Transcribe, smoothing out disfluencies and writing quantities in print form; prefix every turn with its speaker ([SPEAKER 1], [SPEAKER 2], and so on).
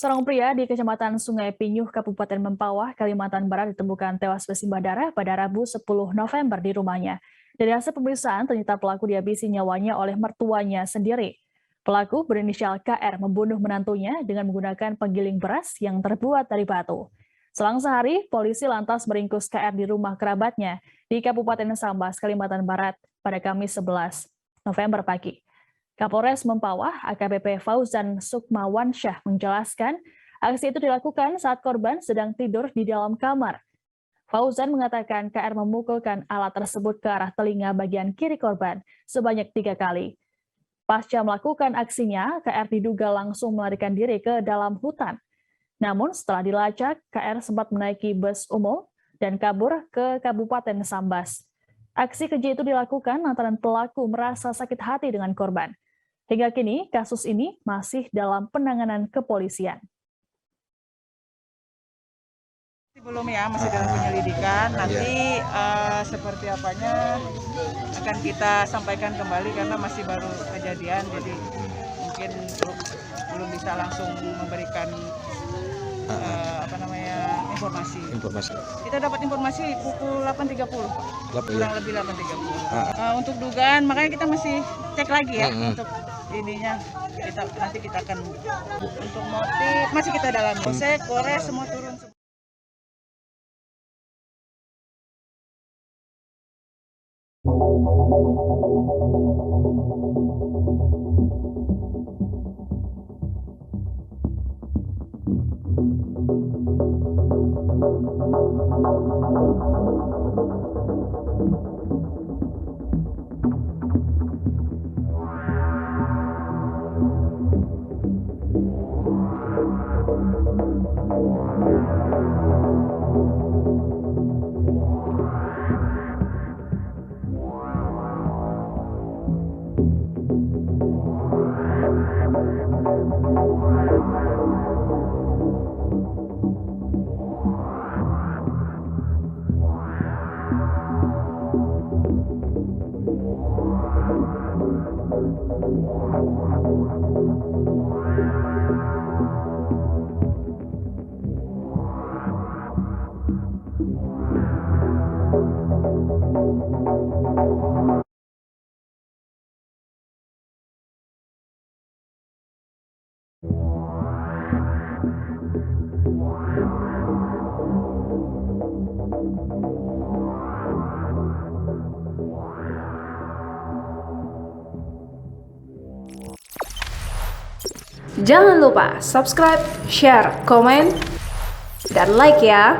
[SPEAKER 1] Seorang pria di Kecamatan Sungai Pinyuh, Kabupaten Mempawah, Kalimantan Barat ditemukan tewas bersimbah darah pada Rabu 10 November di rumahnya. Dari hasil pemeriksaan, ternyata pelaku dihabisi nyawanya oleh mertuanya sendiri. Pelaku berinisial KR membunuh menantunya dengan menggunakan penggiling beras yang terbuat dari batu. Selang sehari, polisi lantas meringkus KR di rumah kerabatnya di Kabupaten Sambas, Kalimantan Barat pada Kamis 11 November pagi. Kapolres Mempawah AKBP Fauzan Sukmawansyah menjelaskan aksi itu dilakukan saat korban sedang tidur di dalam kamar. Fauzan mengatakan KR memukulkan alat tersebut ke arah telinga bagian kiri korban sebanyak 3 kali. Pasca melakukan aksinya, KR diduga langsung melarikan diri ke dalam hutan. Namun setelah dilacak, KR sempat menaiki bus umum dan kabur ke Kabupaten Sambas. Aksi keji itu dilakukan lantaran pelaku merasa sakit hati dengan korban. Hingga kini, kasus ini masih dalam penanganan kepolisian.
[SPEAKER 2] Belum ya, masih dalam penyelidikan. Nanti seperti apanya akan kita sampaikan kembali karena masih baru kejadian, jadi mungkin belum bisa langsung memberikan informasi. Kita dapat informasi pukul 8.30, kurang lebih 8.30. Untuk dugaan, makanya kita masih cek lagi ya untuk ininya. Nanti kita akan untuk motif masih kita dalami. Polsek, Polres semua turun.
[SPEAKER 3] Jangan lupa subscribe, share, komen, dan like ya.